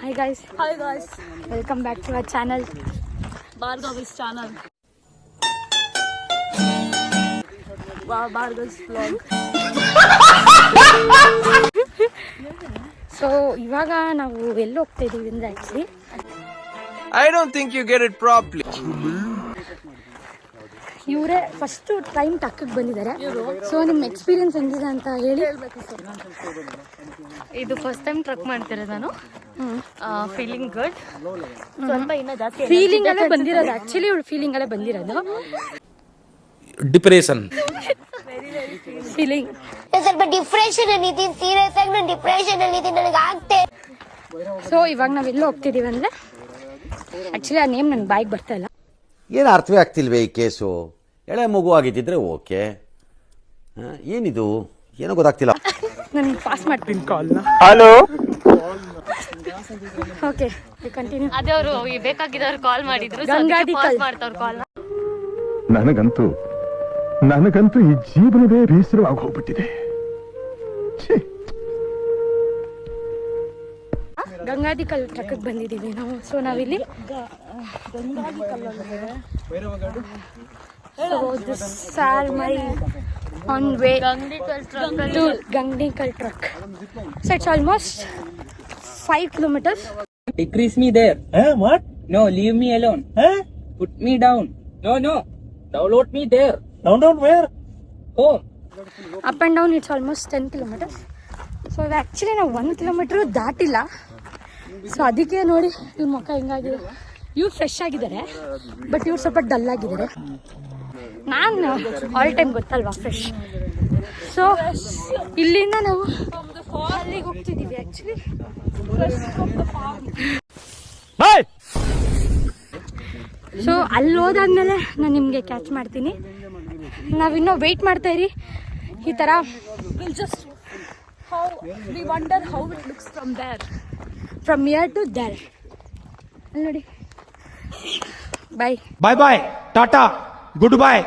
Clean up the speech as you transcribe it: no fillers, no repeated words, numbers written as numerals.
Hi guys. Hi guys. Welcome back to our channel. Bhargavi's channel. Wow, Bhargavi's vlog. So ಇವಾಗ ನಾವು ಎಲ್ಲಿ ಹೋಗ್ತಾ ಇದೀವಿ ಅಂದ್ರೆ actually I don't think you get it properly. ಇವರೇ first time ಟಕ್ಕಕ್ಕೆ ಬಂದಿದ್ದಾರೆ. So ನಿಮ್ಮ ಎಕ್ಸ್ಪೀರಿಯನ್ಸ್ ಹೆಂಗಿದೆ ಅಂತ ಹೇಳಿ. ಇದು ಫಸ್ಟ್ ಟೈಮ್ ಟ್ರಕ್ ಮಾಡ್ತಿರೋದು ನಾನು. Feeling good. ಸ್ವಲ್ಪ ಇನ್ನ ಜಾಸ್ತಿ ಫೀಲಿಂಗ್ ಅಲ್ಲೇ ಬಂದಿರೋದು. ಆಕ್ಚುಲಿ ಇವಳು ಫೀಲಿಂಗ್ ಅಲ್ಲೇ ಬಂದಿರೋದು. Depression. ಫೀಲಿಂಗ್ ಸ್ವಲ್ಪ ಡಿಪ್ರೆಷನ್ ಅಲ್ಲಿ ಇದೀನಿ. ಸೀರಿಯಸ್ ಆಗಿ ನಾನು ಡಿಪ್ರೆಷನ್ ಅಲ್ಲಿ ಇದೀನಿ. ನನಗೆ ಆಗ್ತೇ. ಸೊ ಇವಾಗ ನಾವೆಲ್ಲ ಹೋಗ್ತಿದೀವಿ ಅಂದ್ರೆ ಆಕ್ಚುಲಿ ಆ ನೇಮ್ ನನ್ಗೆ ಬಾಯಿಗೆ ಬರ್ತಾ ಇಲ್ಲ. ಏನು ಅರ್ಥವೇ ಆಗ್ತಿಲ್ವೇ ಈ ಕೇಸು? ಎಳೆ ಮಗು ಆಗಿದ್ದಿದ್ರೆ ಓಕೆ, ಏನಿದು ಏನೋ ಗೊತ್ತಾಗ್ತಿಲ್ಲ. ನಾನು ಪಾಸ್ ಮಾಡ್ತೀನಿ ಕಾಲ್ನ. Hello. Okay continue. ಅದೇ ಅವರು ಬೇಕಾಗಿದ್ದವ್ರು ಕಾಲ್ ಮಾಡಿದ್ರು. ಗಂಗಾಧಿಕಲ್ ಮಾಡ್ತಾವ್ರು ಕಾಲ್. ನನಗಂತೂ ಈ ಜೀವನವೇ ಬೇಸರವಾಗಿ ಹೋಗ್ಬಿಟ್ಟಿದೆ. ಗಂಗಾಧಿಕಲ್ ಟ್ರಕ್ಗೆ ಬಂದಿದ್ದೀವಿ ನಾವು. ಸೊ ನಾವಿಲ್ಲಿ on way to Gangnikal truck. So it's almost 5 kilometers. Decrease me there. What? No, leave me alone. Put me down. No. Download me there. Down where? Home. Up and down it's almost 10 kilometers. So actually ನಾವು 1 kilometre ದಾಟಿಲ್ಲ. So ಅದಕ್ಕೆ ನೋಡಿ ಇವ್ರ ಮುಖ ಹಿಂಗಾಗಿದೆ. ಇವ್ರು fresh ಆಗಿದ್ದಾರೆ, but ಇವ್ರು ಸ್ವಲ್ಪ dull ಆಗಿದ್ದಾರೆ. ನಾನು ಆಲ್ ಟೈಮ್ ಗೊತ್ತಲ್ವಾ ಫ್ರೆಶ್. ಸೊ ಇಲ್ಲಿಂದ ನಾವು ಅಲ್ಲಿಗೆ ಹೋಗ್ತಿದ್ದೀವಿ ಆ್ಯಕ್ಚುಲಿ. ಸೊ ಅಲ್ಲಿ ಹೋದಾದ್ಮೇಲೆ ನಾನು ನಿಮಗೆ ಕ್ಯಾಚ್ ಮಾಡ್ತೀನಿ. ನಾವಿನ್ನೂ ವೆಯ್ಟ್ ಮಾಡ್ತಾ ಇರಿ. ಈ ಥರ We wonder how it looks from there. From here to there. ಅಲ್ಲಿ ನೋಡಿ. ಬಾಯ್ Bye. Tata. Goodbye.